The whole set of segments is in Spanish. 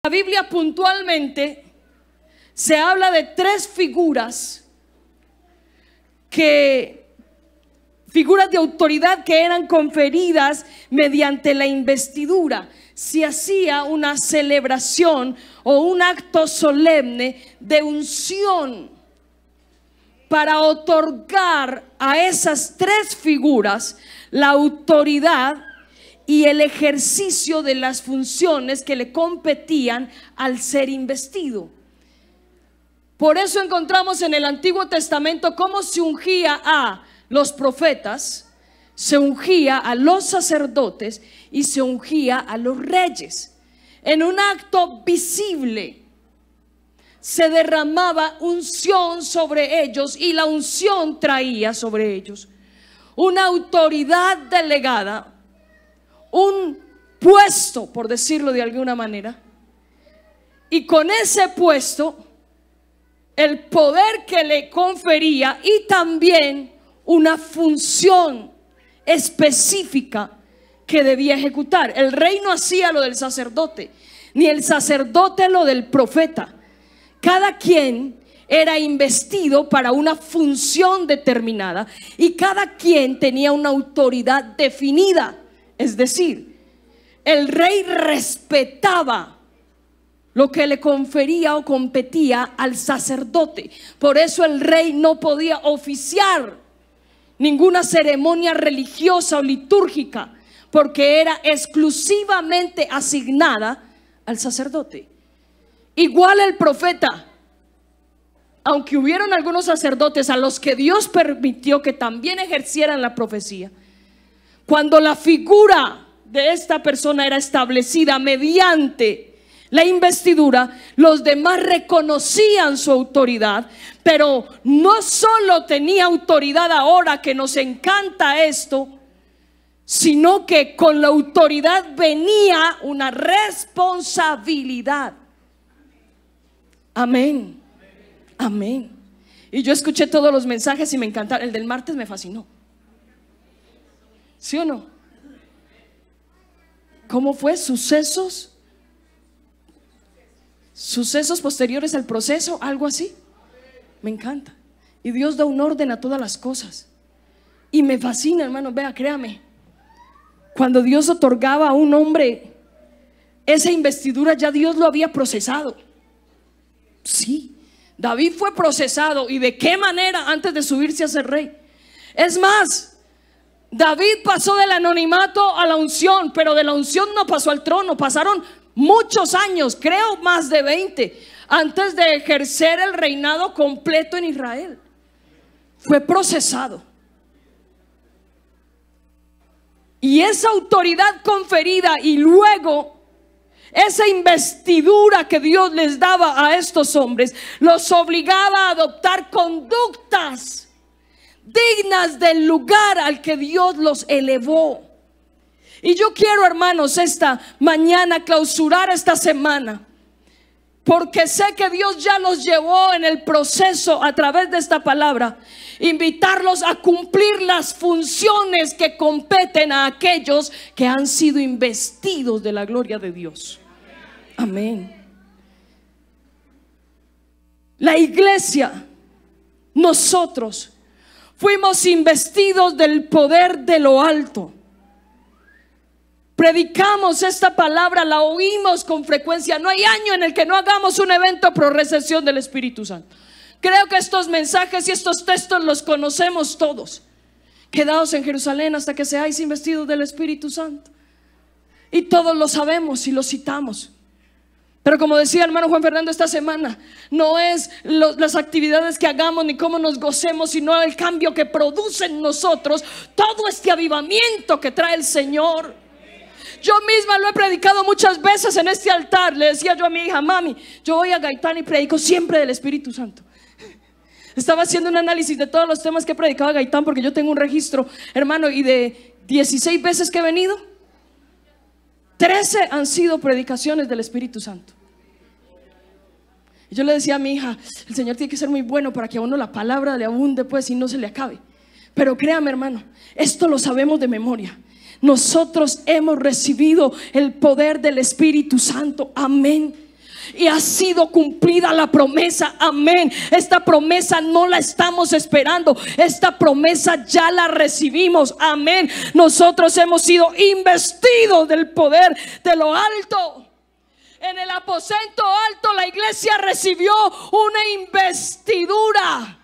La Biblia puntualmente se habla de tres figuras de autoridad que eran conferidas mediante la investidura. Se hacía una celebración o un acto solemne de unción para otorgar a esas tres figuras la autoridad y el ejercicio de las funciones que le competían al ser investido. Por eso encontramos en el Antiguo Testamento cómo se ungía a los profetas, se ungía a los sacerdotes y se ungía a los reyes. En un acto visible se derramaba unción sobre ellos, y la unción traía sobre ellos una autoridad delegada, un puesto, por decirlo de alguna manera, y con ese puesto el poder que le confería, y también una función específica que debía ejecutar. El rey no hacía lo del sacerdote, ni el sacerdote lo del profeta. Cada quien era investido para una función determinada, y cada quien tenía una autoridad definida. Es decir, el rey respetaba lo que le confería o competía al sacerdote. Por eso el rey no podía oficiar ninguna ceremonia religiosa o litúrgica, porque era exclusivamente asignada al sacerdote. Igual el profeta, aunque hubieron algunos sacerdotes a los que Dios permitió que también ejercieran la profecía, cuando la figura de esta persona era establecida mediante la investidura, los demás reconocían su autoridad. Pero no solo tenía autoridad ahora, que nos encanta esto, sino que con la autoridad venía una responsabilidad. Amén, amén. Y yo escuché todos los mensajes y me encantaron. El del martes me fascinó. ¿Sí o no? ¿Cómo fue? Sucesos posteriores al proceso, algo así. Me encanta. Y Dios da un orden a todas las cosas. Y me fascina, hermano. Vea, créame, cuando Dios otorgaba a un hombre esa investidura, ya Dios lo había procesado. Sí, David fue procesado. ¿Y de qué manera? Antes de subirse a ser rey. Es más, David pasó del anonimato a la unción, pero de la unción no pasó al trono. Pasaron muchos años, creo más de 20, antes de ejercer el reinado completo en Israel. Fue procesado. Y esa autoridad conferida, y luego esa investidura que Dios les daba a estos hombres, los obligaba a adoptar conductas dignas del lugar al que Dios los elevó. Y yo quiero, hermanos, esta mañana clausurar esta semana, porque sé que Dios ya los llevó en el proceso a través de esta palabra, invitarlos a cumplir las funciones que competen a aquellos que han sido investidos de la gloria de Dios. Amén. La iglesia, nosotros fuimos investidos del poder de lo alto. Predicamos esta palabra, la oímos con frecuencia. No hay año en el que no hagamos un evento pro recepción del Espíritu Santo. Creo que estos mensajes y estos textos los conocemos todos. Quedaos en Jerusalén hasta que seáis investidos del Espíritu Santo. Y todos lo sabemos y lo citamos. Pero como decía el hermano Juan Fernando esta semana, no es las actividades que hagamos ni cómo nos gocemos, sino el cambio que produce en nosotros todo este avivamiento que trae el Señor. Yo misma lo he predicado muchas veces en este altar. Le decía yo a mi hija: mami, yo voy a Gaitán y predico siempre del Espíritu Santo. Estaba haciendo un análisis de todos los temas que he predicado a Gaitán, porque yo tengo un registro, hermano, y de 16 veces que he venido, 13 han sido predicaciones del Espíritu Santo. Y yo le decía a mi hija: el Señor tiene que ser muy bueno para que a uno la palabra le abunde, pues, y no se le acabe. Pero créame, hermano, esto lo sabemos de memoria. Nosotros hemos recibido el poder del Espíritu Santo. Amén. y ha sido cumplida la promesa. Amén. Esta promesa no la estamos esperando, esta promesa ya la recibimos. Amén. Nosotros hemos sido investidos del poder de lo alto. En el aposento alto la iglesia recibió una investidura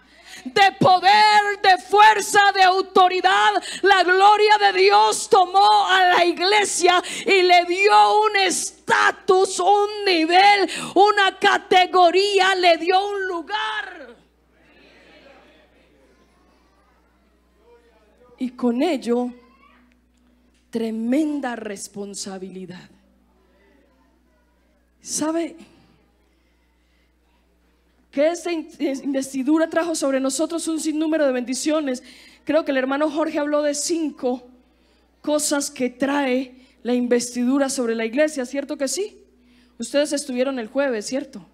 de poder, de fuerza, de autoridad. La gloria de Dios tomó a la iglesia y le dio un estatus, un nivel, una categoría, le dio un lugar. Y con ello, tremenda responsabilidad. ¿Sabe que esta investidura trajo sobre nosotros un sinnúmero de bendiciones? Creo que el hermano Jorge habló de 5 cosas que trae la investidura sobre la iglesia, ¿cierto que sí? Ustedes estuvieron el jueves, ¿cierto?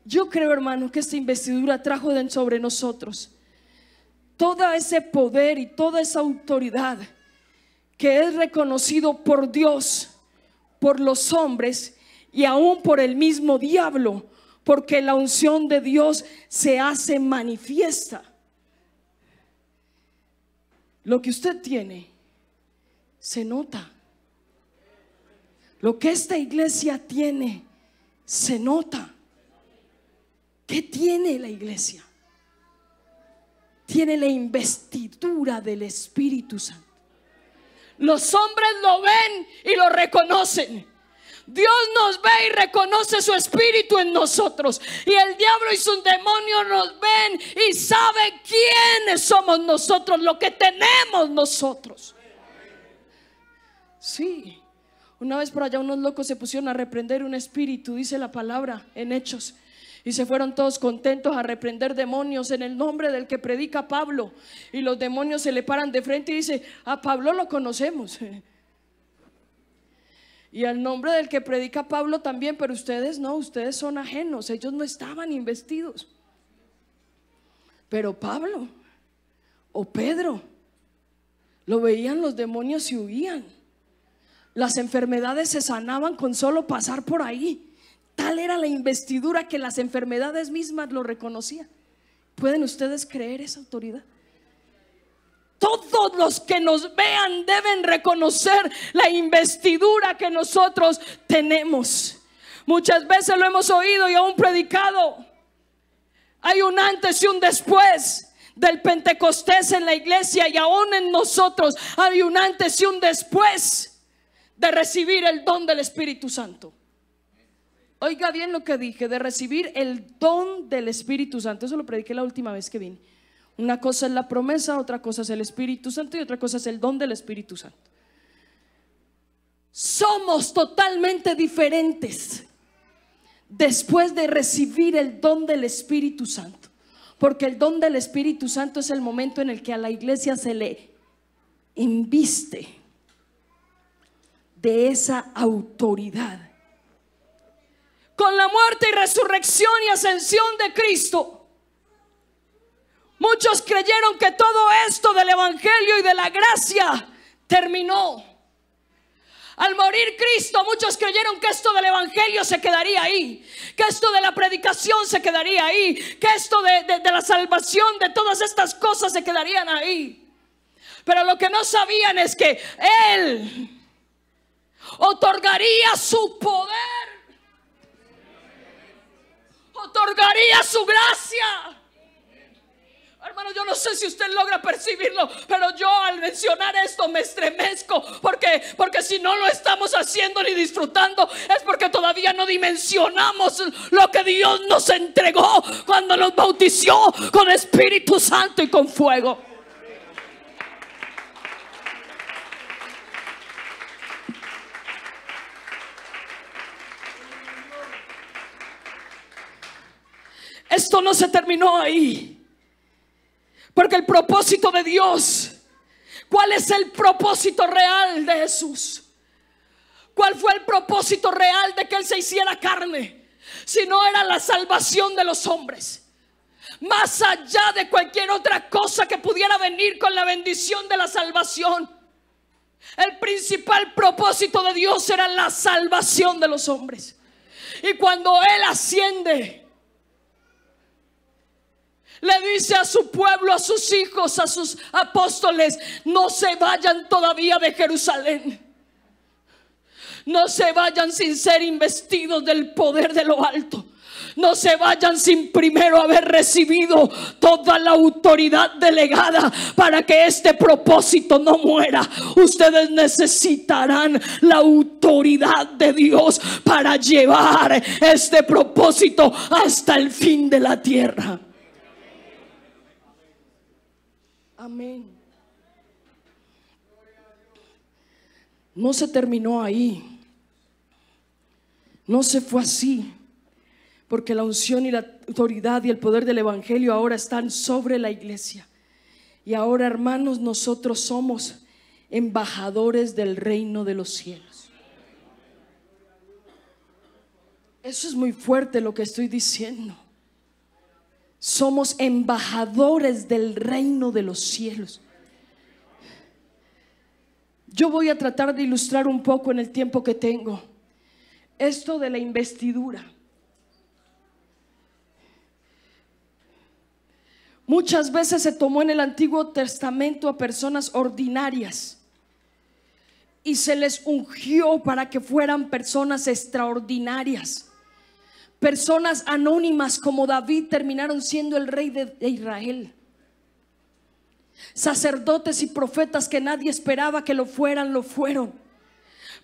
Yo creo, hermano, que esta investidura trajo sobre nosotros todo ese poder y toda esa autoridad que es reconocido por Dios, por los hombres y aún por el mismo diablo, porque la unción de Dios se hace manifiesta. Lo que usted tiene se nota. Lo que esta iglesia tiene se nota. ¿Qué tiene la iglesia? Tiene la investidura del Espíritu Santo. Los hombres lo ven y lo reconocen. Dios nos ve y reconoce su espíritu en nosotros. Y el diablo y sus demonios nos ven y saben quiénes somos nosotros, lo que tenemos nosotros. Sí, una vez por allá unos locos se pusieron a reprender un espíritu, dice la palabra en Hechos. Y se fueron todos contentos a reprender demonios en el nombre del que predica Pablo. Y los demonios se le paran de frente y dicen: a Pablo lo conocemos. Y al nombre del que predica Pablo también, pero ustedes no, ustedes son ajenos. Ellos no estaban investidos. Pero Pablo o Pedro lo veían los demonios y huían. Las enfermedades se sanaban con solo pasar por ahí. Tal era la investidura que las enfermedades mismas lo reconocían. ¿Pueden ustedes creer esa autoridad? Todos los que nos vean deben reconocer la investidura que nosotros tenemos. Muchas veces lo hemos oído y aún predicado. Hay un antes y un después del Pentecostés en la iglesia, y aún en nosotros hay un antes y un después de recibir el don del Espíritu Santo. Oiga bien lo que dije, de recibir el don del Espíritu Santo. Eso lo prediqué la última vez que vine. Una cosa es la promesa, otra cosa es el Espíritu Santo y otra cosa es el don del Espíritu Santo. Somos totalmente diferentes después de recibir el don del Espíritu Santo, porque el don del Espíritu Santo es el momento en el que a la iglesia se le inviste de esa autoridad. Con la muerte y resurrección y ascensión de Cristo, muchos creyeron que todo esto del evangelio y de la gracia terminó. Al morir Cristo, muchos creyeron que esto del evangelio se quedaría ahí, que esto de la predicación se quedaría ahí, que esto de la salvación, de todas estas cosas se quedarían ahí. Pero lo que no sabían es que Él otorgaría su poder, otorgaría su gracia. Hermano, yo no sé si usted logra percibirlo, pero yo al mencionar esto me estremezco, porque si no lo estamos haciendo ni disfrutando, es porque todavía no dimensionamos lo que Dios nos entregó cuando nos bautizó con Espíritu Santo y con fuego. Esto no se terminó ahí. Porque el propósito de Dios, ¿cuál es el propósito real de Jesús? ¿Cuál fue el propósito real de que Él se hiciera carne? Si no era la salvación de los hombres. Más allá de cualquier otra cosa que pudiera venir con la bendición de la salvación, el principal propósito de Dios era la salvación de los hombres. Y cuando Él asciende, le dice a su pueblo, a sus hijos, a sus apóstoles: no se vayan todavía de Jerusalén. No se vayan sin ser investidos del poder de lo alto. No se vayan sin primero haber recibido toda la autoridad delegada para que este propósito no muera. Ustedes necesitarán la autoridad de Dios para llevar este propósito hasta el fin de la tierra. Amén. No se terminó ahí. No se fue así, porque la unción y la autoridad y el poder del evangelio ahora están sobre la iglesia. Y ahora, hermanos, nosotros somos embajadores del reino de los cielos. Eso es muy fuerte lo que estoy diciendo. Somos embajadores del reino de los cielos. Yo voy a tratar de ilustrar un poco en el tiempo que tengo esto de la investidura. Muchas veces se tomó en el Antiguo Testamento a personas ordinarias y se les ungió para que fueran personas extraordinarias. Personas anónimas como David terminaron siendo el rey de Israel. Sacerdotes y profetas que nadie esperaba que lo fueran, lo fueron.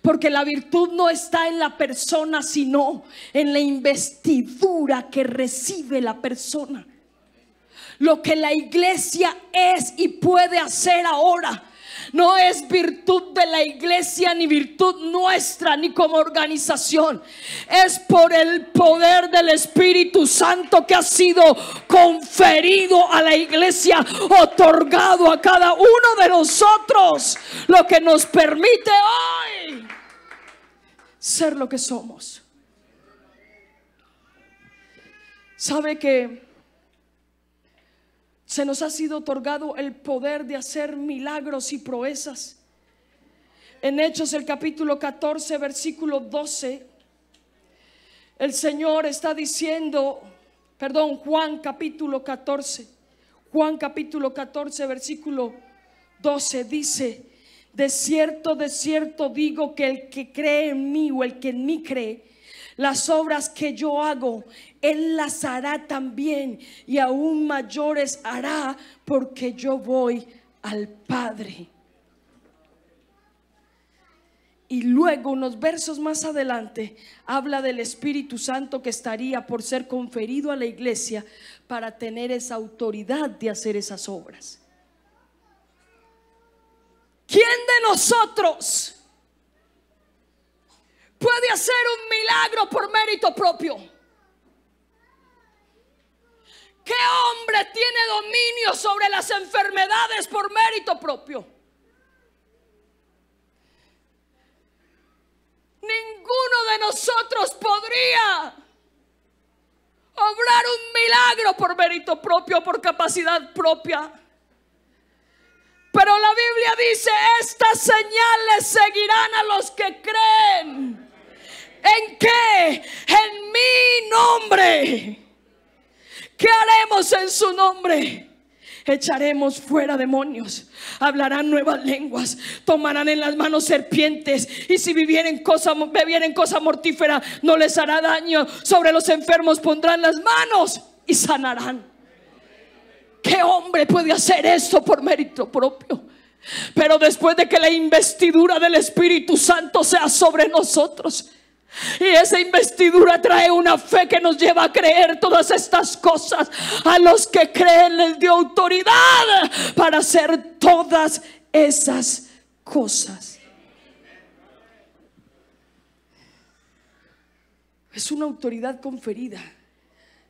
Porque la virtud no está en la persona, sino en la investidura que recibe la persona. Lo que la iglesia es y puede hacer ahora no es virtud de la iglesia, ni virtud nuestra, ni como organización. Es por el poder del Espíritu Santo que ha sido conferido a la iglesia, otorgado a cada uno de nosotros, lo que nos permite hoy ser lo que somos. ¿Sabe que se nos ha sido otorgado el poder de hacer milagros y proezas? En Hechos el capítulo 14 versículo 12, el Señor está diciendo, Juan capítulo 14 versículo 12 dice: de cierto digo que el que cree en mí, o el que en mí cree, las obras que yo hago, Él las hará también, y aún mayores hará, porque yo voy al Padre. Y luego, unos versos más adelante, habla del Espíritu Santo que estaría por ser conferido a la iglesia para tener esa autoridad de hacer esas obras. ¿Quién de nosotros puede hacer un milagro por mérito propio? ¿Qué hombre tiene dominio sobre las enfermedades por mérito propio? Ninguno de nosotros podría obrar un milagro por mérito propio, por capacidad propia. Pero la Biblia dice: estas señales seguirán a los que creen. ¿En qué? En mi nombre. ¿Qué haremos en su nombre? Echaremos fuera demonios, hablarán nuevas lenguas, tomarán en las manos serpientes, y si bebieren cosa mortífera no les hará daño. Sobre los enfermos pondrán las manos y sanarán. ¿Qué hombre puede hacer esto por mérito propio? Pero después de que la investidura del Espíritu Santo sea sobre nosotros, y esa investidura trae una fe que nos lleva a creer todas estas cosas, a los que creen les dio autoridad para hacer todas esas cosas. Es una autoridad conferida.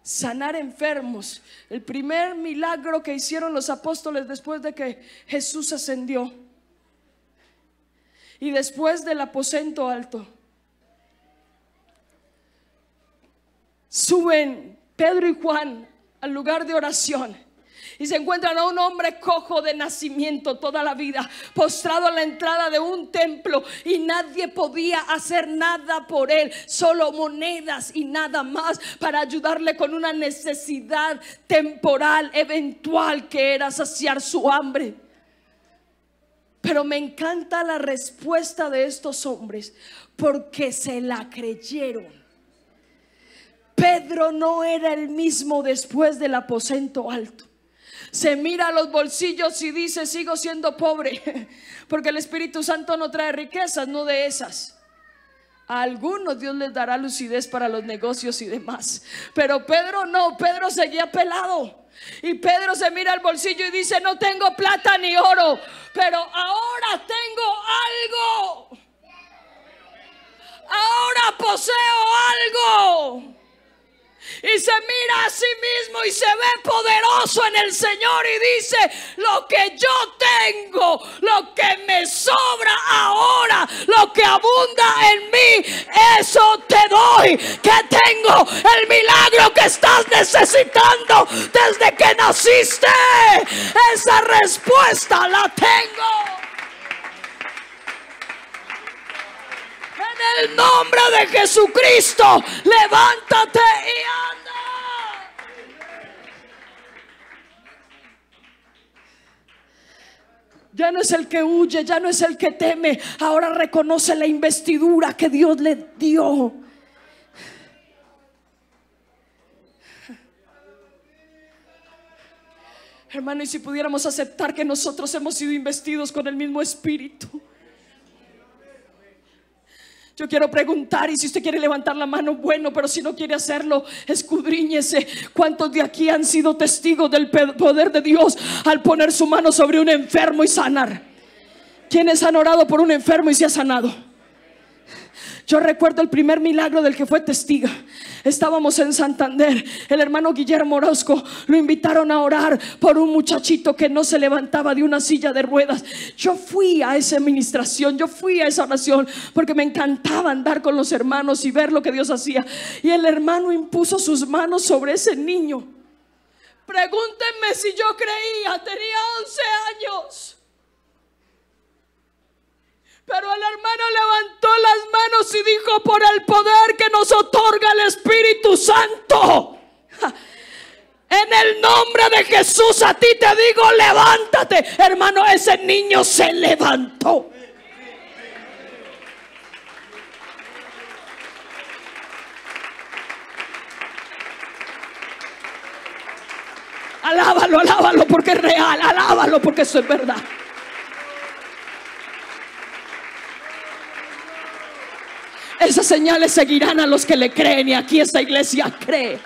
Sanar enfermos. El primer milagro que hicieron los apóstoles después de que Jesús ascendió, y después del aposento alto, suben Pedro y Juan al lugar de oración, Y se encuentran a un hombre cojo de nacimiento toda la vida, postrado a la entrada de un templo, y nadie podía hacer nada por él, solo monedas y nada más para ayudarle con una necesidad temporal, eventual, que era saciar su hambre. Pero me encanta la respuesta de estos hombres, porque se la creyeron. Pedro no era el mismo después del aposento alto. Se mira a los bolsillos y dice: sigo siendo pobre, porque el Espíritu Santo no trae riquezas, no de esas. A algunos Dios les dará lucidez para los negocios y demás, pero Pedro no. Pedro seguía pelado. Y Pedro se mira al bolsillo y dice: no tengo plata ni oro, pero ahora tengo algo. Ahora poseo algo. Y se mira a sí mismo y se ve poderoso en el Señor y dice: lo que yo tengo, lo que me sobra ahora, lo que abunda en mí, eso te doy. Que tengo el milagro que estás necesitando desde que naciste. Esa respuesta la tengo. En el nombre de Jesucristo, levántate y anda. Ya no es el que huye, ya no es el que teme. Ahora reconoce la investidura que Dios le dio. Hermano, y si pudiéramos aceptar que nosotros hemos sido investidos con el mismo Espíritu. Yo quiero preguntar, y si usted quiere levantar la mano, bueno, pero si no quiere hacerlo, escudriñese. ¿Cuántos de aquí han sido testigos del poder de Dios al poner su mano sobre un enfermo y sanar? ¿Quiénes han orado por un enfermo y se ha sanado? Yo recuerdo el primer milagro del que fue testiga. Estábamos en Santander. El hermano Guillermo Orozco lo invitaron a orar por un muchachito que no se levantaba de una silla de ruedas. Yo fui a esa administración, yo fui a esa oración, porque me encantaba andar con los hermanos y ver lo que Dios hacía. Y el hermano impuso sus manos sobre ese niño. Pregúntenme si yo creía. Tenía 11 años. Pero el hermano levantó las manos y dijo: por el poder que nos otorga el Espíritu Santo, en el nombre de Jesús a ti te digo, levántate. Hermano, ese niño se levantó. Alábalo, alábalo porque es real. Alábalo porque eso es verdad. Esas señales seguirán a los que le creen, y aquí esta iglesia cree.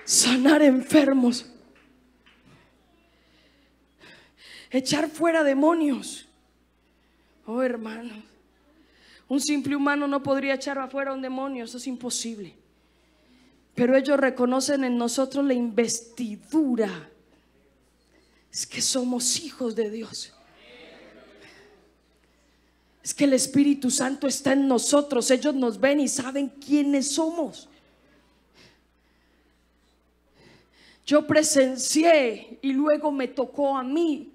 Sanar enfermos, echar fuera demonios. Oh, hermanos, un simple humano no podría echar afuera un demonio, eso es imposible. Pero ellos reconocen en nosotros la investidura. Es que somos hijos de Dios. Es que el Espíritu Santo está en nosotros. Ellos nos ven y saben quiénes somos. Yo presencié y luego me tocó a mí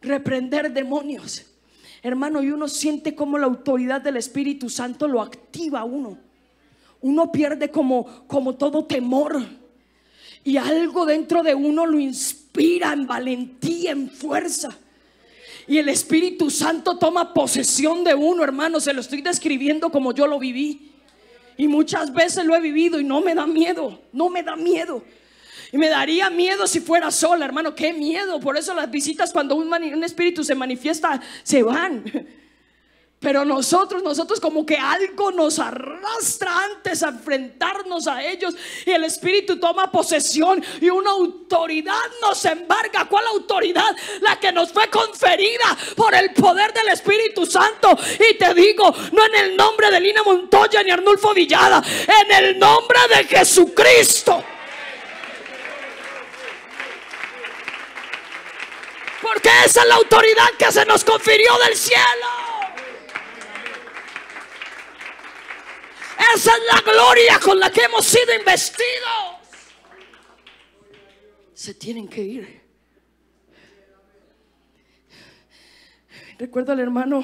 reprender demonios, hermano, y uno siente como la autoridad del Espíritu Santo lo activa a uno. Uno pierde como todo temor, y algo dentro de uno lo inspira en valentía, en fuerza. Y el Espíritu Santo toma posesión de uno, hermano. Se lo estoy describiendo como yo lo viví. Y muchas veces lo he vivido y no me da miedo. No me da miedo. Y me daría miedo si fuera sola, hermano. Qué miedo. Por eso las visitas, cuando un espíritu se manifiesta, se van. Pero nosotros como que algo nos arrastra antes a enfrentarnos a ellos, y el Espíritu toma posesión y una autoridad nos embarga. ¿Cuál autoridad? La que nos fue conferida por el poder del Espíritu Santo. Y te digo, no en el nombre de Lina Montoya ni Arnulfo Villada, en el nombre de Jesucristo. Porque esa es la autoridad que se nos confirió del cielo. Esa es la gloria con la que hemos sido investidos. se tienen que ir. Recuerdo al hermano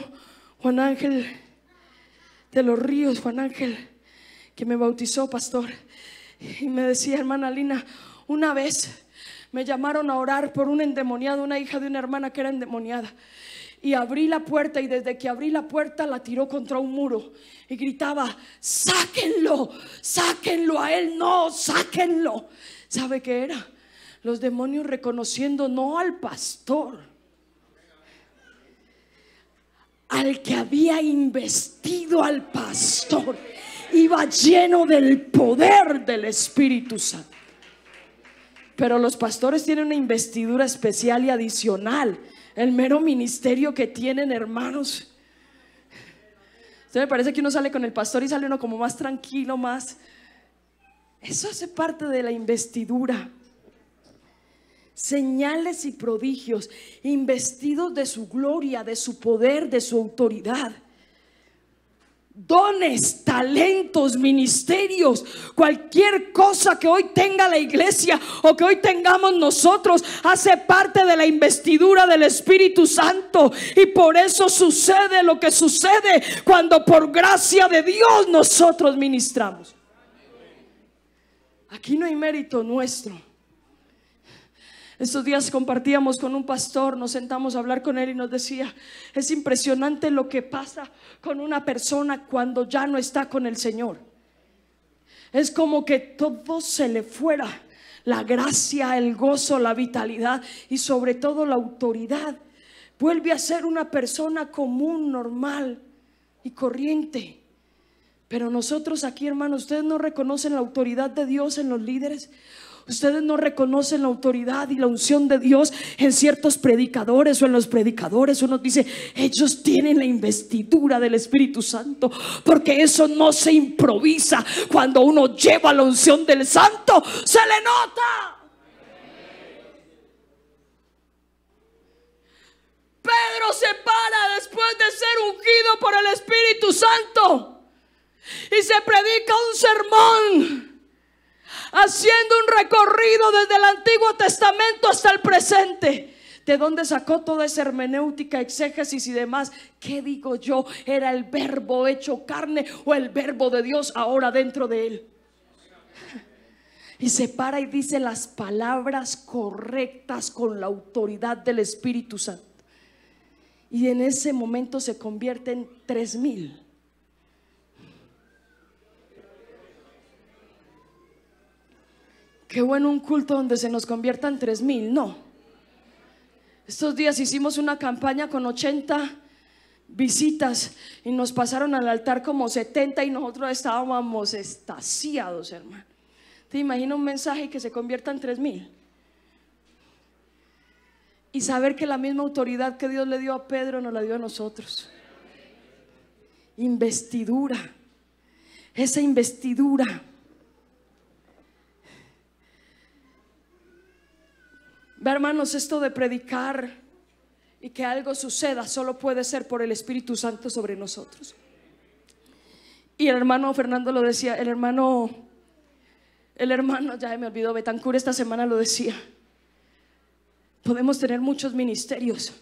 Juan Ángel de los Ríos, Juan Ángel, que me bautizó, pastor, y me decía: hermana Lina, una vez me llamaron a orar por un endemoniado, una hija de una hermana que era endemoniada, y abrí la puerta, y desde que abrí la puerta la tiró contra un muro y gritaba: sáquenlo, sáquenlo a él, no, sáquenlo. ¿Sabe qué era? Los demonios reconociendo no al pastor, al que había investido al pastor. Iba lleno del poder del Espíritu Santo. Pero los pastores tienen una investidura especial y adicional. El mero ministerio que tienen, hermanos. Usted me parece que uno sale con el pastor y sale uno como más tranquilo, más. Eso hace parte de la investidura. Señales y prodigios, investidos de su gloria, de su poder, de su autoridad. Dones, talentos, ministerios, cualquier cosa que hoy tenga la iglesia o que hoy tengamos nosotros, hace parte de la investidura del Espíritu Santo. Y por eso sucede lo que sucede cuando por gracia de Dios nosotros ministramos. Aquí no hay mérito nuestro. Estos días compartíamos con un pastor, nos sentamos a hablar con él y nos decía: es impresionante lo que pasa con una persona cuando ya no está con el Señor. Es como que todo se le fuera, la gracia, el gozo, la vitalidad y sobre todo la autoridad. Vuelve a ser una persona común, normal y corriente. Pero nosotros aquí, hermanos, ustedes no reconocen la autoridad de Dios en los líderes. Ustedes no reconocen la autoridad y la unción de Dios en ciertos predicadores o en los predicadores. Uno dice: ellos tienen la investidura del Espíritu Santo, porque eso no se improvisa. Cuando uno lleva la unción del Santo, se le nota. Pedro se para después de ser ungido por el Espíritu Santo y se predica un sermón, haciendo un recorrido desde el Antiguo Testamento hasta el presente. ¿De dónde sacó toda esa hermenéutica, exégesis y demás? ¿Qué digo yo? ¿Era el verbo hecho carne o el verbo de Dios ahora dentro de él? Y se para y dice las palabras correctas con la autoridad del Espíritu Santo. Y en ese momento se convierte en 3,000. Qué bueno un culto donde se nos conviertan 3,000, no. Estos días hicimos una campaña con 80 visitas y nos pasaron al altar como 70 y nosotros estábamos extasiados, hermano. ¿Te imaginas un mensaje que se convierta en 3,000? Y saber que la misma autoridad que Dios le dio a Pedro nos la dio a nosotros. Investidura. Esa investidura. Ve, hermanos, esto de predicar y que algo suceda solo puede ser por el Espíritu Santo sobre nosotros. Y el hermano Fernando lo decía, el hermano ya me olvidó, Betancur esta semana lo decía: podemos tener muchos ministerios,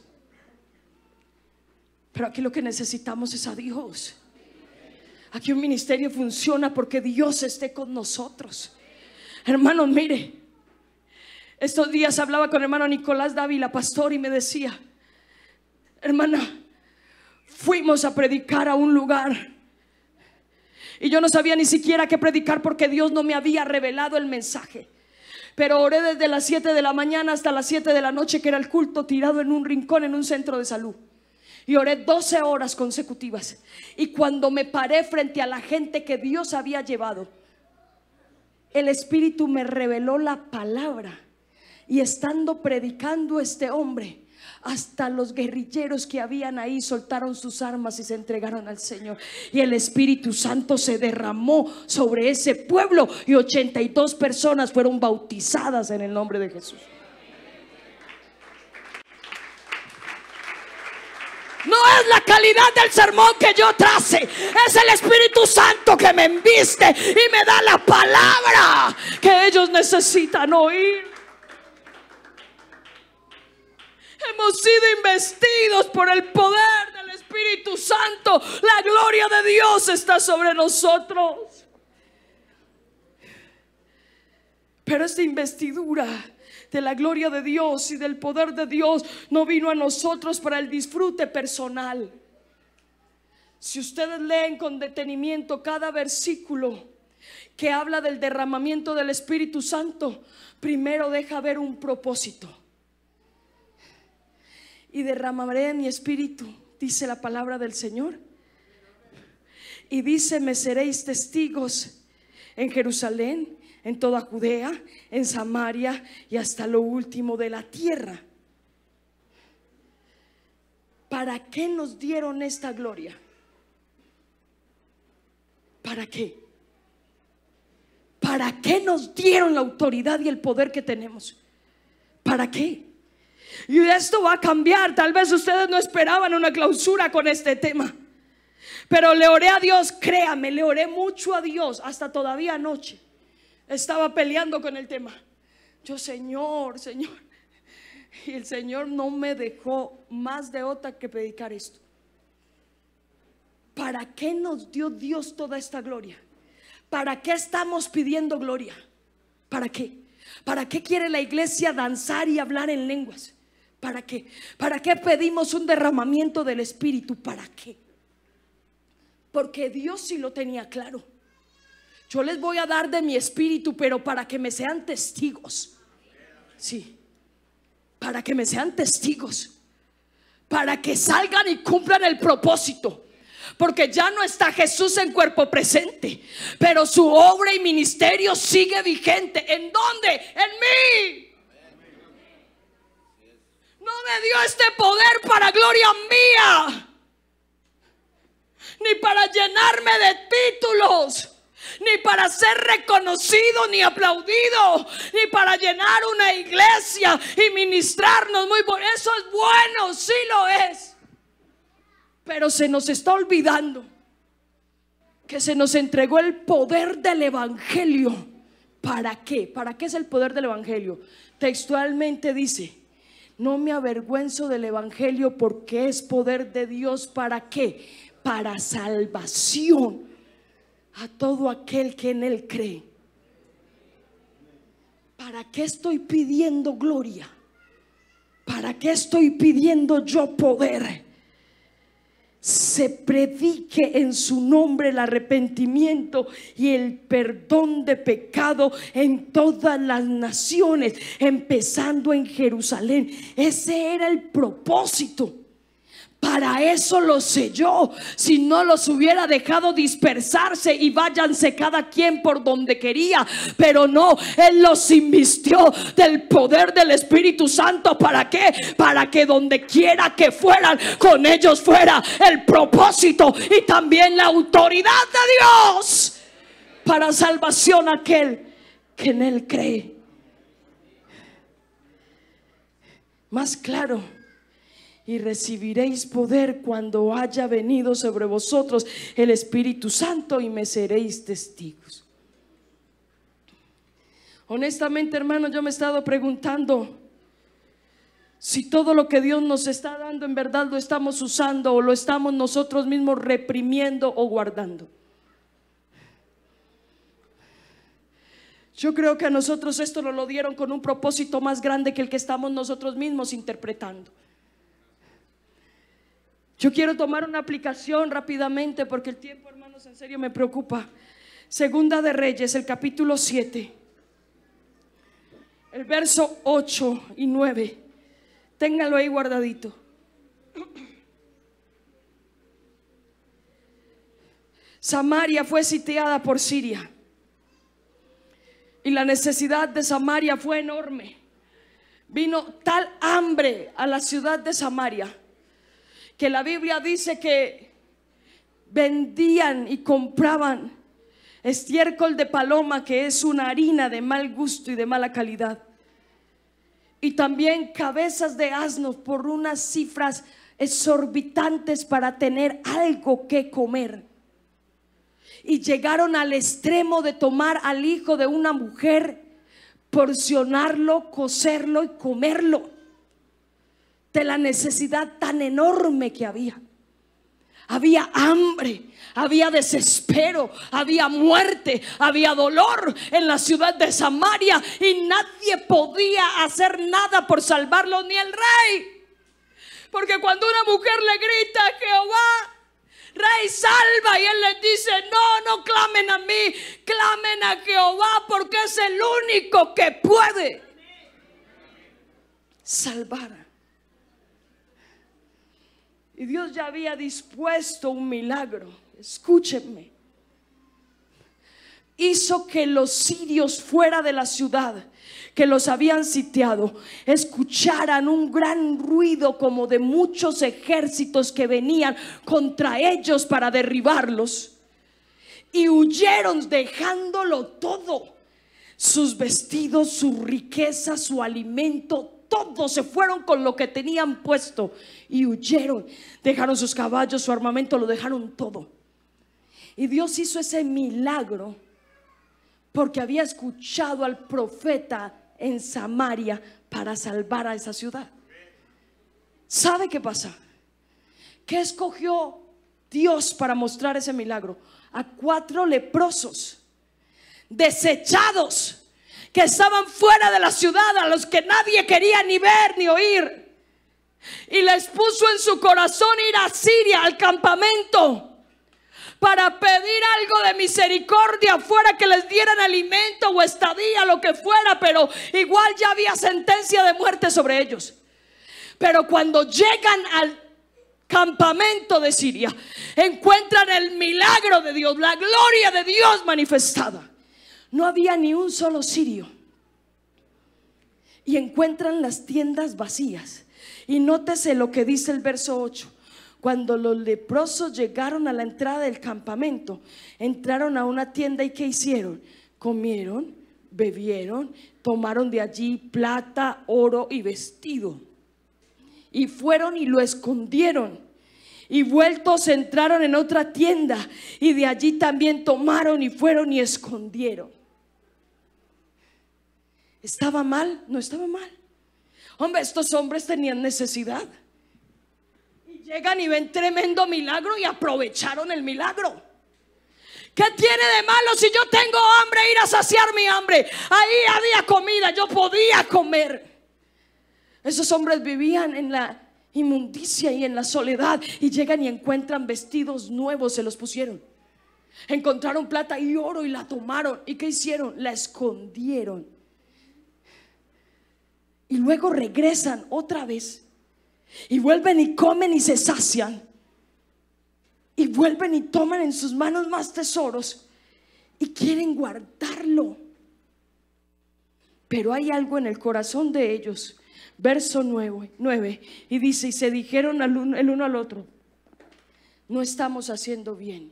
pero aquí lo que necesitamos es a Dios. Aquí un ministerio funciona porque Dios esté con nosotros. Hermanos, mire, estos días hablaba con el hermano Nicolás Dávila, pastor, y me decía: hermana, fuimos a predicar a un lugar y yo no sabía ni siquiera qué predicar porque Dios no me había revelado el mensaje. Pero oré desde las 7 de la mañana hasta las 7 de la noche, que era el culto, tirado en un rincón en un centro de salud. Y oré 12 horas consecutivas. Y cuando me paré frente a la gente que Dios había llevado, el Espíritu me reveló la palabra. Y estando predicando este hombre, hasta los guerrilleros que habían ahí soltaron sus armas y se entregaron al Señor. Y el Espíritu Santo se derramó sobre ese pueblo y 82 personas fueron bautizadas en el nombre de Jesús. No es la calidad del sermón que yo trace, es el Espíritu Santo que me embiste y me da la palabra que ellos necesitan oír. Hemos sido investidos por el poder del Espíritu Santo. La gloria de Dios está sobre nosotros. Pero esta investidura de la gloria de Dios y del poder de Dios no vino a nosotros para el disfrute personal. Si ustedes leen con detenimiento cada versículo que habla del derramamiento del Espíritu Santo, primero deja ver un propósito. Y derramaré mi espíritu, dice la palabra del Señor. Y dice: me seréis testigos en Jerusalén, en toda Judea, en Samaria y hasta lo último de la tierra. ¿Para qué nos dieron esta gloria? ¿Para qué? ¿Para qué nos dieron la autoridad y el poder que tenemos? ¿Para qué? Y esto va a cambiar. Tal vez ustedes no esperaban una clausura con este tema, pero le oré a Dios, créame, le oré mucho a Dios. Hasta todavía anoche estaba peleando con el tema. Yo, Señor, y el Señor no me dejó más de otra que predicar esto. ¿Para qué nos dio Dios toda esta gloria? ¿Para qué estamos pidiendo gloria? ¿Para qué? ¿Para qué quiere la iglesia danzar y hablar en lenguas? ¿Para qué? ¿Para qué pedimos un derramamiento del Espíritu? ¿Para qué? Porque Dios sí lo tenía claro. Yo les voy a dar de mi espíritu, pero para que me sean testigos. Sí, para que me sean testigos, para que salgan y cumplan el propósito. Porque ya no está Jesús en cuerpo presente, pero su obra y ministerio sigue vigente. ¿En dónde? En mí. No me dio este poder para gloria mía, ni para llenarme de títulos, ni para ser reconocido ni aplaudido, ni para llenar una iglesia y ministrarnos muy por eso. Es bueno, sí lo es. Pero se nos está olvidando que se nos entregó el poder del evangelio. ¿Para qué? ¿Para qué es el poder del evangelio? Textualmente dice: no me avergüenzo del evangelio porque es poder de Dios. ¿Para qué? Para salvación a todo aquel que en él cree. ¿Para qué estoy pidiendo gloria? ¿Para qué estoy pidiendo yo poder? Se predique en su nombre el arrepentimiento y el perdón de pecado en todas las naciones, empezando en Jerusalén. Ese era el propósito. Para eso los selló. Si no, los hubiera dejado dispersarse y váyanse cada quien por donde quería. Pero no, Él los invistió del poder del Espíritu Santo. ¿Para qué? Para que donde quiera que fueran, con ellos fuera el propósito y también la autoridad de Dios para salvación a aquel que en Él cree. Más claro: y recibiréis poder cuando haya venido sobre vosotros el Espíritu Santo y me seréis testigos. Honestamente, hermanos, yo me he estado preguntando si todo lo que Dios nos está dando en verdad lo estamos usando o lo estamos nosotros mismos reprimiendo o guardando. Yo creo que a nosotros esto nos lo dieron con un propósito más grande que el que estamos nosotros mismos interpretando. Yo quiero tomar una aplicación rápidamente porque el tiempo, hermanos, en serio me preocupa. Segunda de Reyes, el capítulo 7, el verso 8 y 9. Ténganlo ahí guardadito. Samaria fue sitiada por Siria y la necesidad de Samaria fue enorme. Vino tal hambre a la ciudad de Samaria que la Biblia dice que vendían y compraban estiércol de paloma, que es una harina de mal gusto y de mala calidad, y también cabezas de asnos por unas cifras exorbitantes para tener algo que comer. Y llegaron al extremo de tomar al hijo de una mujer, porcionarlo, cocerlo y comerlo. de la necesidad tan enorme que había. Había hambre, había desespero, había muerte, había dolor en la ciudad de Samaria y nadie podía hacer nada por salvarlo, ni el rey. Porque cuando una mujer le grita a Jehová, Rey, salva, y él les dice: no clamen a mí, clamen a Jehová, porque es el único que puede salvar. Y Dios ya había dispuesto un milagro. Escúchenme. Hizo que los sirios fuera de la ciudad, que los habían sitiado, escucharan un gran ruido como de muchos ejércitos que venían contra ellos para derribarlos, y huyeron dejándolo todo: sus vestidos, su riqueza, su alimento, todo. Se fueron con lo que tenían puesto y huyeron. Dejaron sus caballos, su armamento, lo dejaron todo. Y Dios hizo ese milagro porque había escuchado al profeta en Samaria para salvar a esa ciudad. ¿Sabe qué pasa? ¿Qué escogió Dios para mostrar ese milagro? A 4 leprosos desechados que estaban fuera de la ciudad, a los que nadie quería ni ver ni oír, y les puso en su corazón ir a Siria, al campamento, para pedir algo de misericordia, fuera que les dieran alimento o estadía, lo que fuera, pero igual ya había sentencia de muerte sobre ellos. Pero cuando llegan al campamento de Siria, encuentran el milagro de Dios, la gloria de Dios manifestada. No había ni un solo sirio. Y encuentran las tiendas vacías. Y nótese lo que dice el verso 8. Cuando los leprosos llegaron a la entrada del campamento, entraron a una tienda y ¿qué hicieron? Comieron, bebieron, tomaron de allí plata, oro y vestido. Y fueron y lo escondieron. Y vueltos entraron en otra tienda y de allí también tomaron y fueron y escondieron. ¿Estaba mal? No estaba mal. Hombre, estos hombres tenían necesidad. Y llegan y ven tremendo milagro y aprovecharon el milagro. ¿Qué tiene de malo si yo tengo hambre ir a saciar mi hambre? Ahí había comida, yo podía comer. Esos hombres vivían en la inmundicia y en la soledad, y llegan y encuentran vestidos nuevos, se los pusieron. Encontraron plata y oro y la tomaron. ¿Y qué hicieron? La escondieron. Y luego regresan otra vez y vuelven y comen y se sacian, y vuelven y toman en sus manos más tesoros y quieren guardarlo. Pero hay algo en el corazón de ellos. Verso 9, y dice: y se dijeron el uno al otro: no estamos haciendo bien.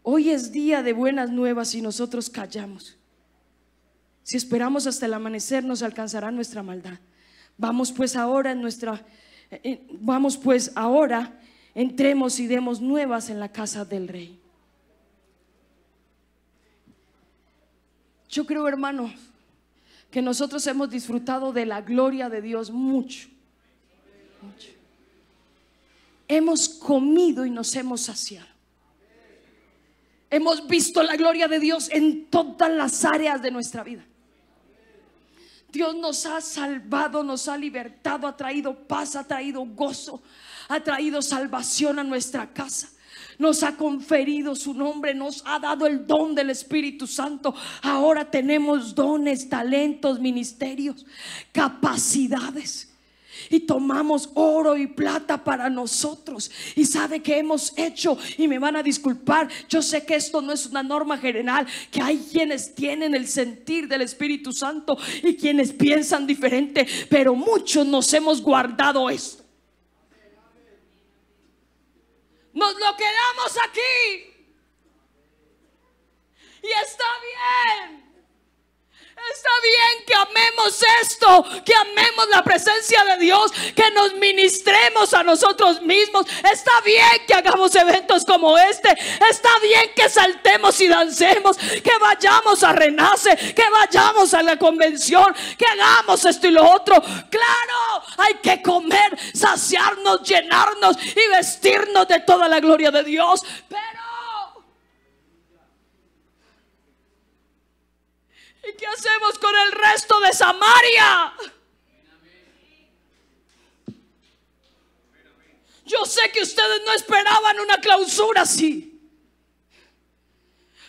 Hoy es día de buenas nuevas y nosotros callamos. Si esperamos hasta el amanecer, nos alcanzará nuestra maldad. Vamos pues ahora entremos y demos nuevas en la casa del rey. Yo creo, hermano, que nosotros hemos disfrutado de la gloria de Dios mucho. Hemos comido y nos hemos saciado. Hemos visto la gloria de Dios en todas las áreas de nuestra vida. Dios nos ha salvado, nos ha libertado, ha traído paz, ha traído gozo, ha traído salvación a nuestra casa. Nos ha conferido su nombre, nos ha dado el don del Espíritu Santo. Ahora tenemos dones, talentos, ministerios, capacidades. Y tomamos oro y plata para nosotros. ¿Y sabe qué hemos hecho? Y me van a disculpar, yo sé que esto no es una norma general, que hay quienes tienen el sentir del Espíritu Santo y quienes piensan diferente, pero muchos nos hemos guardado esto. Nos lo quedamos aquí. Y está bien. Está bien que amemos esto, que amemos la presencia de Dios, que nos ministremos a nosotros mismos. Está bien que hagamos eventos como este. Está bien que saltemos y dancemos, que vayamos a Renace, que vayamos a la convención, que hagamos esto y lo otro. Claro, hay que comer, saciarnos, llenarnos y vestirnos de toda la gloria de Dios. ¿Y qué hacemos con el resto de Samaria? Yo sé que ustedes no esperaban una clausura así,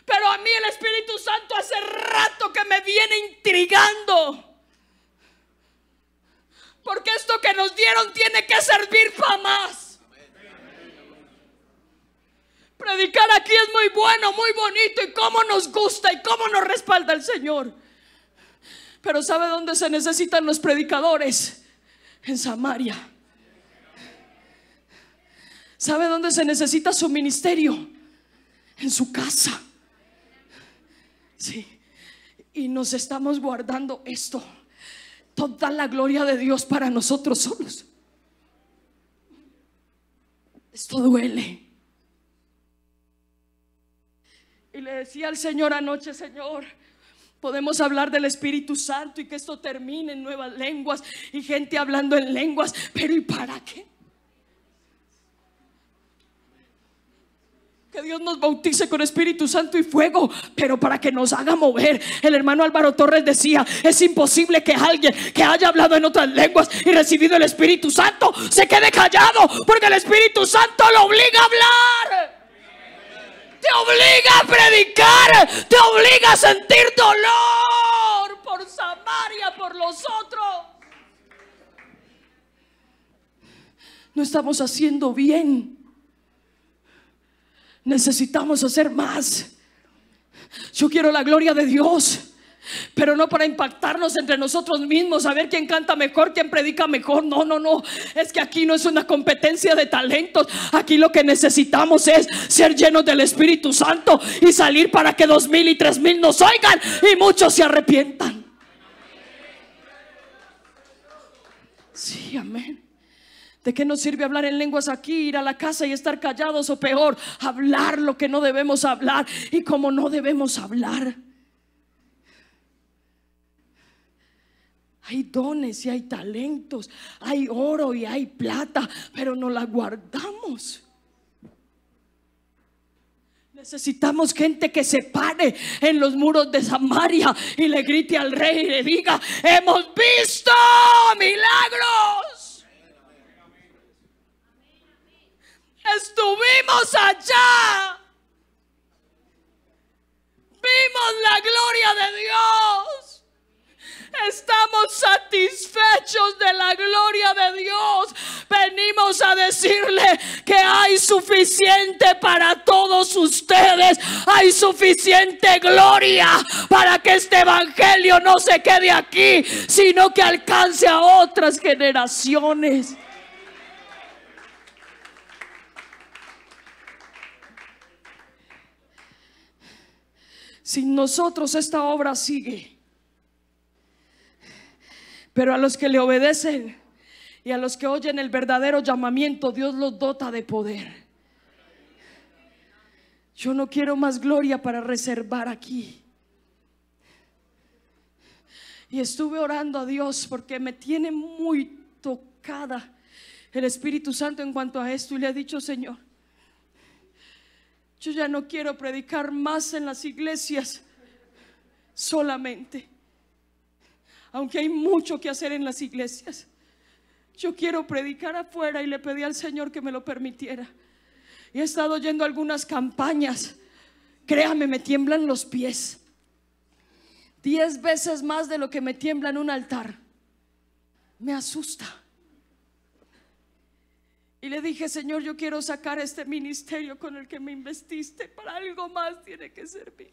pero a mí el Espíritu Santo hace rato que me viene intrigando, porque esto que nos dieron tiene que servir para más. Predicar aquí es muy bueno, muy bonito, y cómo nos gusta y cómo nos respalda el Señor. Pero ¿sabe dónde se necesitan los predicadores? En Samaria. ¿Sabe dónde se necesita su ministerio? En su casa. Sí. Y nos estamos guardando esto, toda la gloria de Dios, para nosotros solos. Esto duele. Y le decía al Señor anoche: Señor, podemos hablar del Espíritu Santo y que esto termine en nuevas lenguas y gente hablando en lenguas, pero ¿y para qué? Que Dios nos bautice con Espíritu Santo y fuego, pero para que nos haga mover. El hermano Álvaro Torres decía: es imposible que alguien que haya hablado en otras lenguas y recibido el Espíritu Santo se quede callado, porque el Espíritu Santo lo obliga a hablar. Te obliga a predicar, te obliga a sentir dolor por Samaria, por los otros. No estamos haciendo bien. Necesitamos hacer más. Yo quiero la gloria de Dios, pero no para impactarnos entre nosotros mismos, a ver quién canta mejor, quién predica mejor. No, no, no. Es que aquí no es una competencia de talentos. Aquí lo que necesitamos es ser llenos del Espíritu Santo y salir para que 2,000 y 3,000 nos oigan y muchos se arrepientan. Sí, amén. ¿De qué nos sirve hablar en lenguas aquí, ir a la casa y estar callados, o peor, hablar lo que no debemos hablar y como no debemos hablar? Hay dones y hay talentos, hay oro y hay plata, pero no la guardamos. Necesitamos gente que se pare en los muros de Samaria y le grite al rey y le diga: hemos visto milagros. Estuvimos allá, vimos la gloria de Dios, estamos satisfechos de la gloria de Dios. Venimos a decirle que hay suficiente para todos ustedes, hay suficiente gloria para que este evangelio no se quede aquí, sino que alcance a otras generaciones. Sin nosotros esta obra sigue, pero a los que le obedecen y a los que oyen el verdadero llamamiento, Dios los dota de poder. Yo no quiero más gloria para reservar aquí. Y estuve orando a Dios porque me tiene muy tocada el Espíritu Santo en cuanto a esto, y le he dicho: Señor, yo ya no quiero predicar más en las iglesias solamente, aunque hay mucho que hacer en las iglesias. Yo quiero predicar afuera, y le pedí al Señor que me lo permitiera. Y he estado oyendo algunas campañas. Créame, me tiemblan los pies 10 veces más de lo que me tiembla en un altar. Me asusta. Y le dije: Señor, yo quiero sacar este ministerio con el que me investiste, para algo más tiene que servir.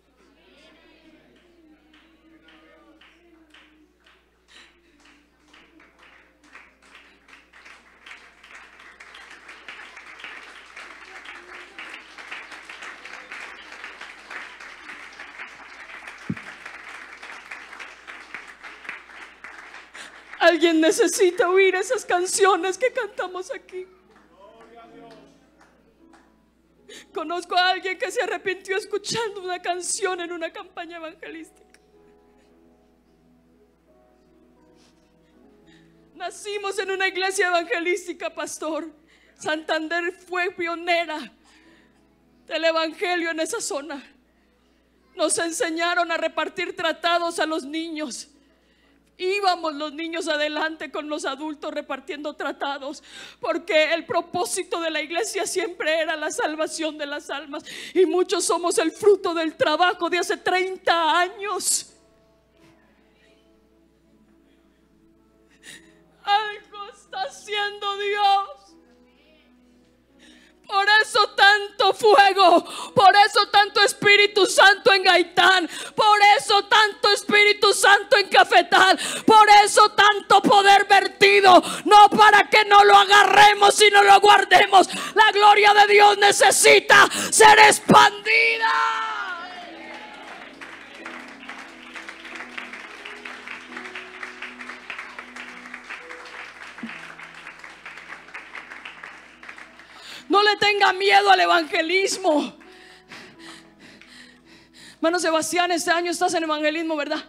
Alguien necesita oír esas canciones que cantamos aquí. Conozco a alguien que se arrepintió escuchando una canción en una campaña evangelística. Nacimos en una iglesia evangelística, pastor. Santander fue pionera del evangelio en esa zona. Nos enseñaron a repartir tratados a los niños. Íbamos los niños adelante con los adultos repartiendo tratados, porque el propósito de la iglesia siempre era la salvación de las almas. Y muchos somos el fruto del trabajo de hace 30 años. Algo está haciendo Dios. Por eso tanto fuego, por eso tanto Espíritu Santo en Gaitán, por eso tanto Espíritu Santo en Cafetal, por eso tanto poder vertido, no para que no lo agarremos sino lo guardemos. La gloria de Dios necesita ser expandida. No le tenga miedo al evangelismo. Hermano Sebastián, este año estás en evangelismo, ¿verdad?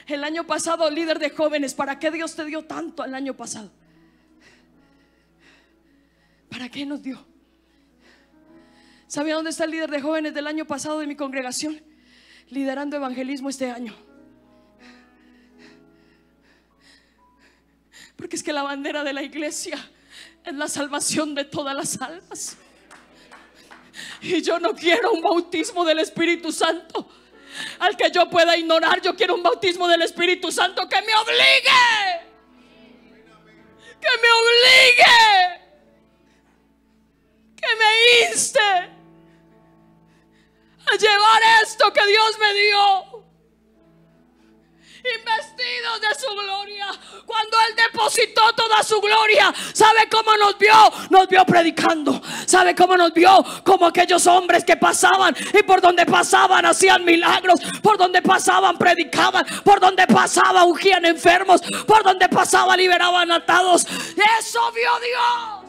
El año pasado, líder de jóvenes. ¿Para qué Dios te dio tanto el año pasado? ¿Para qué nos dio? ¿Sabe dónde está el líder de jóvenes del año pasado de mi congregación? Liderando evangelismo este año. Porque es que la bandera de la iglesia es la salvación de todas las almas. Y yo no quiero un bautismo del Espíritu Santo al que yo pueda ignorar. Yo quiero un bautismo del Espíritu Santo que me obligue, que me obligue, que me inste a llevar esto que Dios me dio, investidos de su gloria. Cuando Él depositó toda su gloria, ¿sabe cómo nos vio? Nos vio predicando. ¿Sabe cómo nos vio? Como aquellos hombres que pasaban, y por donde pasaban hacían milagros, por donde pasaban predicaban, por donde pasaban ungían enfermos, por donde pasaban liberaban atados. Eso vio Dios.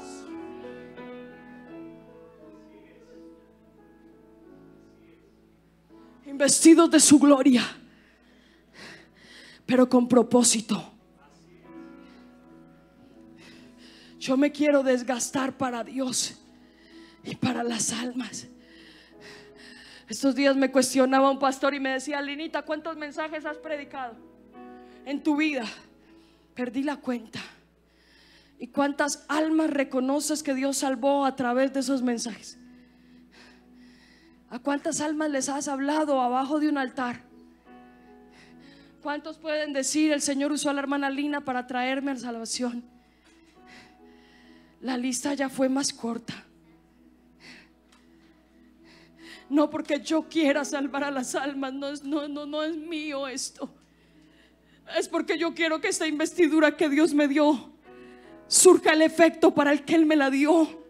Investidos de su gloria, pero con propósito. Yo me quiero desgastar para Dios y para las almas. Estos días me cuestionaba un pastor y me decía: Linita, ¿cuántos mensajes has predicado en tu vida? Perdí la cuenta. ¿Y cuántas almas reconoces que Dios salvó a través de esos mensajes? ¿A cuántas almas les has hablado abajo de un altar? ¿Cuántos pueden decir: el Señor usó a la hermana Lina para traerme a salvación? La lista ya fue más corta. No porque yo quiera salvar a las almas, no es mío esto. Es porque yo quiero que esta investidura que Dios me dio surja el efecto para el que Él me la dio.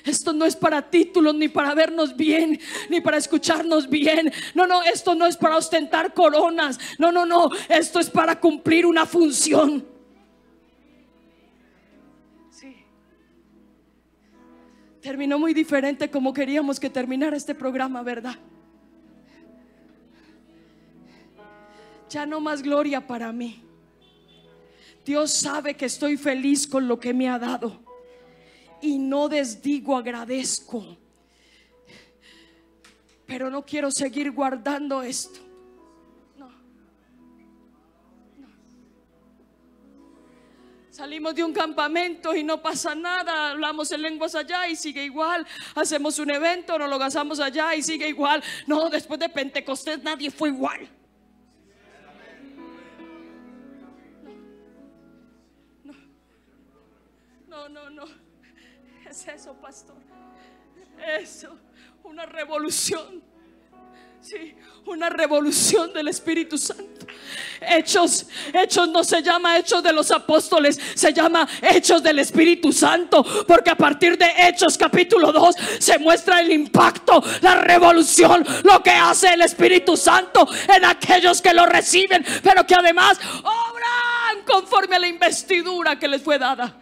Esto no es para títulos, ni para vernos bien, ni para escucharnos bien. No, esto no es para ostentar coronas. No, esto es para cumplir una función. Sí. Terminó muy diferente como queríamos que terminara este programa, ¿verdad? Ya no más gloria para mí. Dios sabe que estoy feliz con lo que me ha dado, y no desdigo, agradezco. Pero no quiero seguir guardando esto. No. Salimos de un campamento y no pasa nada. Hablamos en lenguas allá y sigue igual. Hacemos un evento, nos lo gastamos allá y sigue igual. No, después de Pentecostés nadie fue igual. No. Es eso, pastor. Eso, una revolución. Sí, una revolución del Espíritu Santo. Hechos no se llama Hechos de los Apóstoles, se llama Hechos del Espíritu Santo, porque a partir de Hechos capítulo 2 se muestra el impacto, la revolución, lo que hace el Espíritu Santo en aquellos que lo reciben, pero que además obran conforme a la investidura que les fue dada.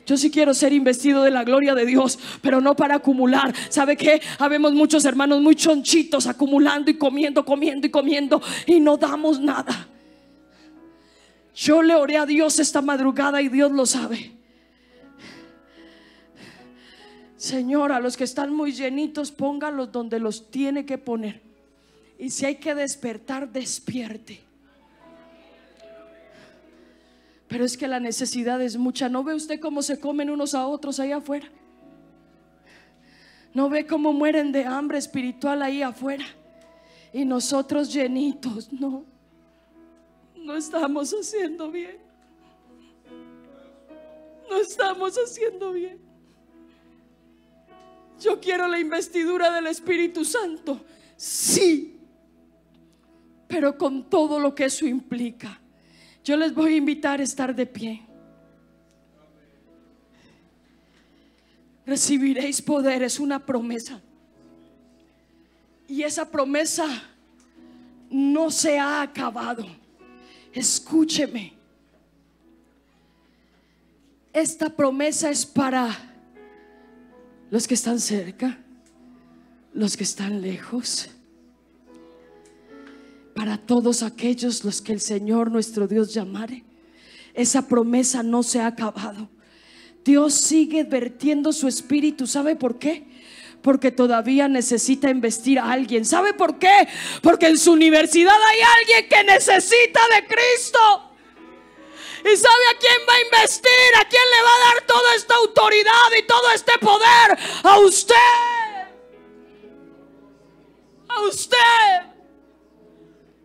Yo sí quiero ser investido de la gloria de Dios, pero no para acumular. ¿Sabe qué? Habemos muchos hermanos muy chonchitos, acumulando y comiendo y no damos nada. Yo le oré a Dios esta madrugada y Dios lo sabe. Señor, a los que están muy llenitos, póngalos donde los tiene que poner. Y si hay que despertar, despierte. Pero es que la necesidad es mucha. ¿No ve usted cómo se comen unos a otros ahí afuera? ¿No ve cómo mueren de hambre espiritual ahí afuera? Y nosotros llenitos. No estamos haciendo bien. No estamos haciendo bien. Yo quiero la investidura del Espíritu Santo, sí, pero con todo lo que eso implica. Yo les voy a invitar a estar de pie. Recibiréis poder, es una promesa. Y esa promesa no se ha acabado. Escúcheme. Esta promesa es para los que están cerca, los que están lejos, para todos aquellos los que el Señor nuestro Dios llamare. Esa promesa no se ha acabado. Dios sigue vertiendo su espíritu. ¿Sabe por qué? Porque todavía necesita investir a alguien. ¿Sabe por qué? Porque en su universidad hay alguien que necesita de Cristo. ¿Y sabe a quién va a investir? ¿A quién le va a dar toda esta autoridad y todo este poder? A usted. A usted.